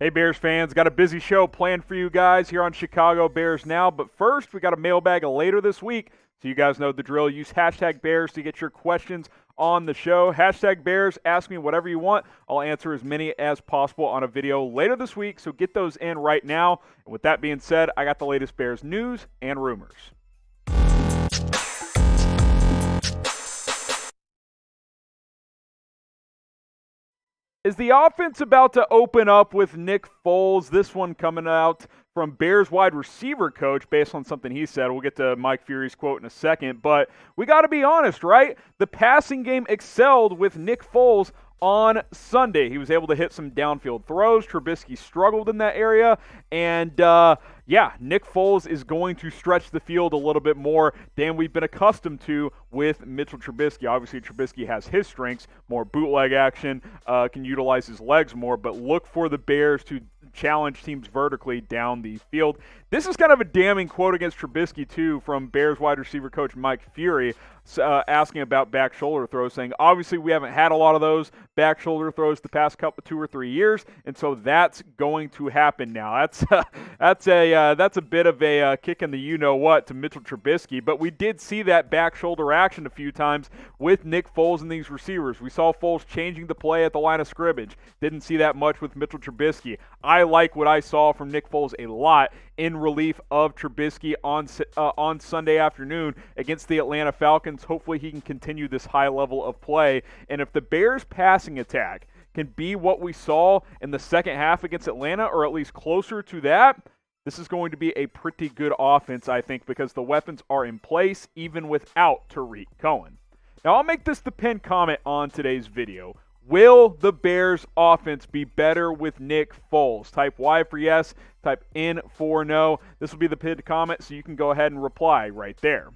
Hey Bears fans, got a busy show planned for you guys here on Chicago Bears Now, but first we got a mailbag later this week, so you guys know the drill. Use hashtag Bears to get your questions on the show. Hashtag Bears, ask me whatever you want. I'll answer as many as possible on a video later this week, so get those in right now. And with that being said, I got the latest Bears news and rumors. Is the offense about to open up with Nick Foles? This one coming out from Bears wide receiver coach based on something he said. We'll get to Mike Furrey's quote in a second, but we got to be honest, right? The passing game excelled with Nick Foles on Sunday. He was able to hit some downfield throws. Trubisky struggled in that area, and Nick Foles is going to stretch the field a little bit more than we've been accustomed to with Mitchell Trubisky. Obviously, Trubisky has his strengths, more bootleg action, can utilize his legs more, but look for the Bears to challenge teams vertically down the field. This is kind of a damning quote against Trubisky, too, from Bears wide receiver coach Mike Furrey, asking about back shoulder throws, saying, obviously, we haven't had a lot of those back shoulder throws the past 2 or 3 years, and so that's going to happen now. That's a bit of a kick in the you-know-what to Mitchell Trubisky, but we did see that back shoulder action a few times with Nick Foles and these receivers. We saw Foles changing the play at the line of scrimmage. Didn't see that much with Mitchell Trubisky. I like what I saw from Nick Foles a lot in relief of Trubisky on Sunday afternoon against the Atlanta Falcons. Hopefully he can continue this high level of play. And if the Bears' passing attack can be what we saw in the second half against Atlanta, or at least closer to that, this is going to be a pretty good offense, I think, because the weapons are in place even without Tariq Cohen. Now, I'll make this the pinned comment on today's video. Will the Bears' offense be better with Nick Foles? Type Y for yes, type N for no. This will be the pinned comment, so you can go ahead and reply right there.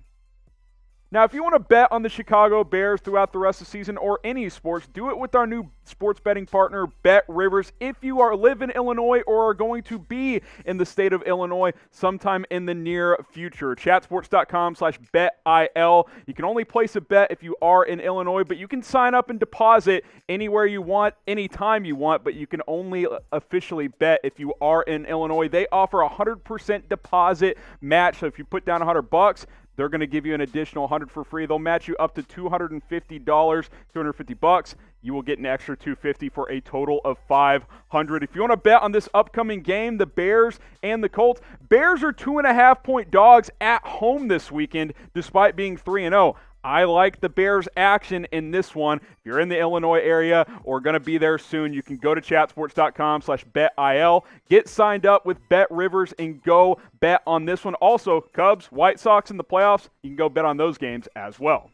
Now, if you want to bet on the Chicago Bears throughout the rest of the season or any sports, do it with our new sports betting partner, Bet Rivers. If you live in Illinois or are going to be in the state of Illinois sometime in the near future, chatsports.com/BetIL. You can only place a bet if you are in Illinois, but you can sign up and deposit anywhere you want, anytime you want, but you can only officially bet if you are in Illinois. They offer a 100% deposit match, so if you put down $100, they're going to give you an additional $100 for free. They'll match you up to $250, $250. You will get an extra $250 for a total of $500. If you want to bet on this upcoming game, the Bears and the Colts, Bears are 2.5-point dogs at home this weekend, despite being 3-0. I like the Bears action in this one. If you're in the Illinois area or going to be there soon, you can go to chatsports.com/BetIL, get signed up with Bet Rivers, and go bet on this one. Also, Cubs, White Sox in the playoffs, you can go bet on those games as well.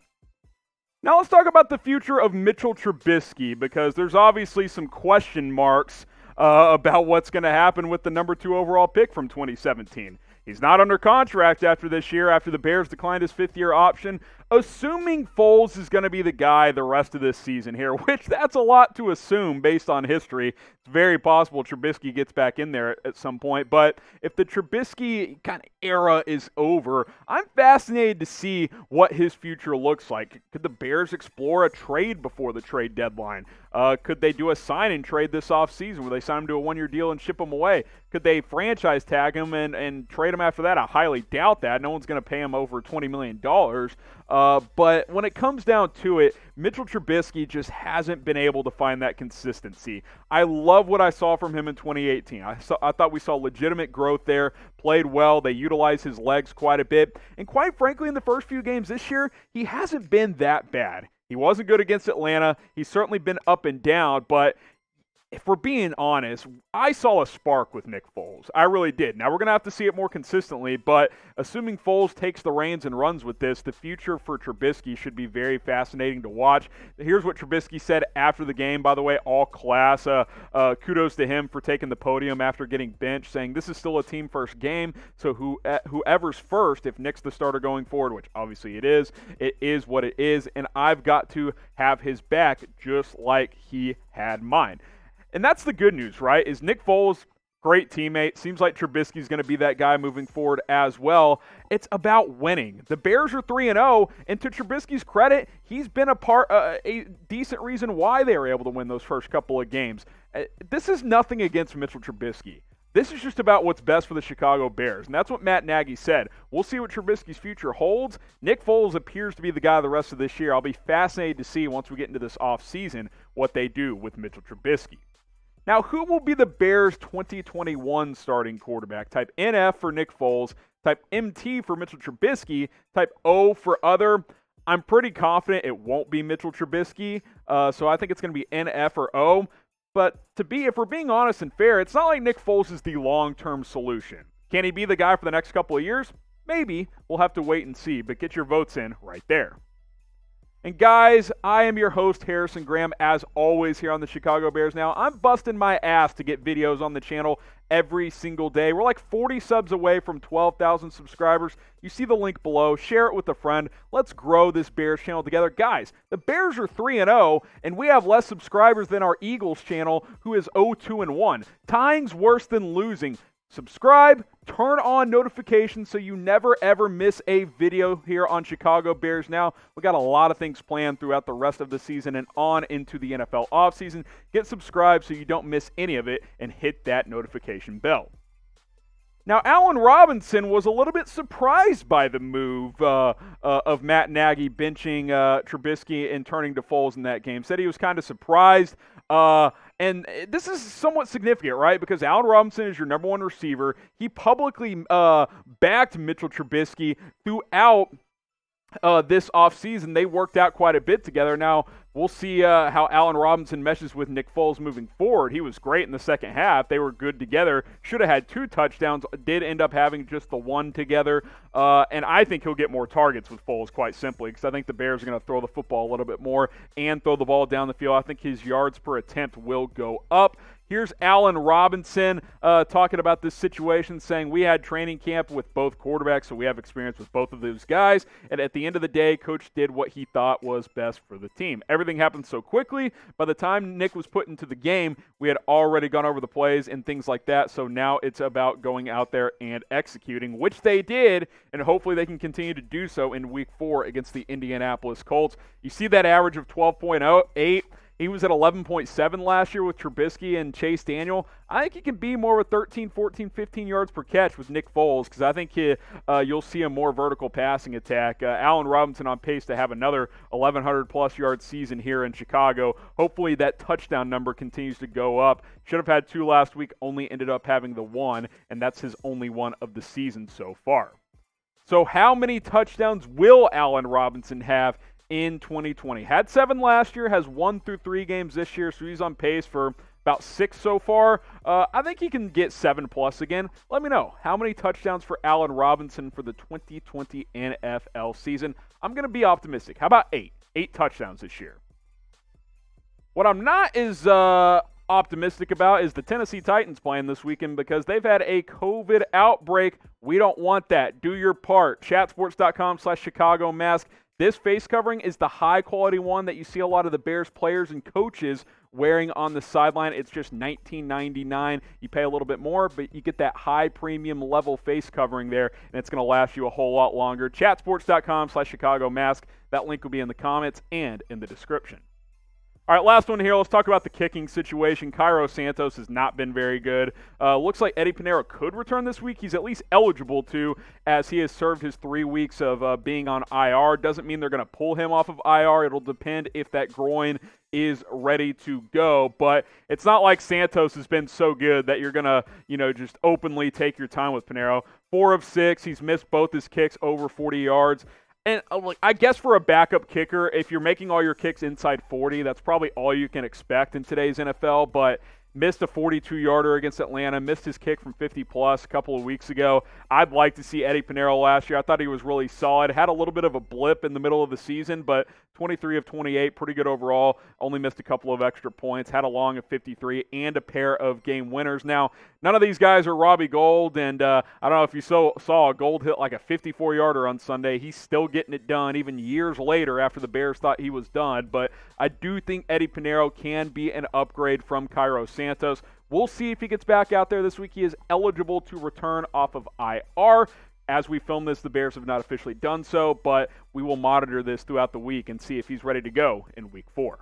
Now let's talk about the future of Mitchell Trubisky, because there's obviously some question marks about what's going to happen with the number 2 overall pick from 2017. He's not under contract after this year, after the Bears declined his 5th-year option. Assuming Foles is going to be the guy the rest of this season here, which that's a lot to assume based on history. It's very possible Trubisky gets back in there at some point. But if the Trubisky kind of era is over, I'm fascinated to see what his future looks like. Could the Bears explore a trade before the trade deadline? Could they do a sign-and trade this offseason where they sign him to a 1-year deal and ship him away? Could they franchise tag him and trade him after that? I highly doubt that. No one's going to pay him over $20 million. But when it comes down to it, Mitchell Trubisky just hasn't been able to find that consistency. I love what I saw from him in 2018. I thought we saw legitimate growth there, played well. They utilized his legs quite a bit. And quite frankly, in the first few games this year, he hasn't been that bad. He wasn't good against Atlanta. He's certainly been up and down, but if we're being honest, I saw a spark with Nick Foles. I really did. Now, we're going to have to see it more consistently, but assuming Foles takes the reins and runs with this, the future for Trubisky should be very fascinating to watch. Here's what Trubisky said after the game, by the way, all class. Kudos to him for taking the podium after getting benched, saying this is still a team-first game, so whoever's first, if Nick's the starter going forward, which obviously it is what it is, and I've got to have his back just like he had mine. And that's the good news, right, is Nick Foles, Great teammate. Seems like Trubisky's going to be that guy moving forward as well. It's about winning. The Bears are 3-0, and to Trubisky's credit, he's been a decent reason why they were able to win those first couple of games. This is nothing against Mitchell Trubisky. This is just about what's best for the Chicago Bears, and that's what Matt Nagy said. We'll see what Trubisky's future holds. Nick Foles appears to be the guy the rest of this year. I'll be fascinated to see once we get into this offseason what they do with Mitchell Trubisky. Now, who will be the Bears' 2021 starting quarterback? Type NF for Nick Foles, type MT for Mitchell Trubisky, type O for other. I'm pretty confident it won't be Mitchell Trubisky, so I think it's going to be NF or O. But if we're being honest and fair, it's not like Nick Foles is the long-term solution. Can he be the guy for the next couple of years? Maybe. We'll have to wait and see, but get your votes in right there. And guys, I am your host, Harrison Graham, as always here on the Chicago Bears Now. I'm busting my ass to get videos on the channel every single day. We're like 40 subs away from 12,000 subscribers. You see the link below. Share it with a friend. Let's grow this Bears channel together. Guys, the Bears are 3-0, and we have less subscribers than our Eagles channel, who is 0-2-1. Tying's worse than losing. Subscribe, turn on notifications so you never ever miss a video here on Chicago Bears Now. We got a lot of things planned throughout the rest of the season and on into the NFL offseason. Get subscribed so you don't miss any of it and hit that notification bell. Now, Allen Robinson was a little bit surprised by the move of Matt Nagy benching Trubisky and turning to Foles in that game. Said he was kind of surprised. And this is somewhat significant, right? Because Allen Robinson is your number one receiver. He publicly backed Mitchell Trubisky throughout this offseason. They worked out quite a bit together. Now, we'll see how Allen Robinson meshes with Nick Foles moving forward. He was great in the second half. They were good together. Should have had 2 touchdowns. Did end up having just the 1 together. And I think he'll get more targets with Foles, quite simply, because I think the Bears are going to throw the football a little bit more and throw the ball down the field. I think his yards per attempt will go up. Here's Allen Robinson talking about this situation, saying we had training camp with both quarterbacks, so we have experience with both of those guys. And at the end of the day, Coach did what he thought was best for the team. Everything happened so quickly. By the time Nick was put into the game, we had already gone over the plays and things like that. So now it's about going out there and executing, which they did, and hopefully they can continue to do so in Week 4 against the Indianapolis Colts. You see that average of 12.8. He was at 11.7 last year with Trubisky and Chase Daniel. I think he can be more of a 13, 14, 15 yards per catch with Nick Foles, because I think you'll see a more vertical passing attack. Allen Robinson on pace to have another 1,100-plus yard season here in Chicago. Hopefully that touchdown number continues to go up. Should have had 2 last week, only ended up having the 1, and that's his only one of the season so far. So how many touchdowns will Allen Robinson have in 2020? Had 7 last year, has 1 through 3 games this year, so he's on pace for about 6 so far. I think he can get 7+ again. Let me know how many touchdowns for Allen Robinson for the 2020 NFL season. I'm going to be optimistic. How about 8? 8 touchdowns this year. What I'm not as optimistic about is the Tennessee Titans playing this weekend, because they've had a COVID outbreak. We don't want that. Do your part. Chatsports.com/Chicago Mask. This face covering is the high-quality one that you see a lot of the Bears players and coaches wearing on the sideline. It's just $19.99. You pay a little bit more, but you get that high premium level face covering there, and it's going to last you a whole lot longer. Chatsports.com/Chicago Mask. That link will be in the comments and in the description. All right, last one here. Let's talk about the kicking situation. Cairo Santos has not been very good. Looks like Eddy Pineiro could return this week. He's at least eligible to, as he has served his 3 weeks of being on IR. Doesn't mean they're going to pull him off of IR. It'll depend if that groin is ready to go. But it's not like Santos has been so good that you're going to, just openly take your time with Pineiro. 4 of 6. He's missed both his kicks over 40 yards. And I guess for a backup kicker, if you're making all your kicks inside 40, that's probably all you can expect in today's NFL. But missed a 42-yarder against Atlanta, missed his kick from 50-plus a couple of weeks ago. I'd like to see Eddy Pineiro last year. I thought he was really solid. Had a little bit of a blip in the middle of the season, but 23 of 28, pretty good overall. Only missed a couple of extra points. Had a long of 53 and a pair of game winners. Now, none of these guys are Robbie Gould, and I don't know if you saw Gould hit like a 54-yarder on Sunday. He's still getting it done even years later after the Bears thought he was done. But I do think Eddy Pineiro can be an upgrade from Cairo Santos. We'll see if he gets back out there this week. He is eligible to return off of IR. As we film this, the Bears have not officially done so, but we will monitor this throughout the week and see if he's ready to go in Week 4.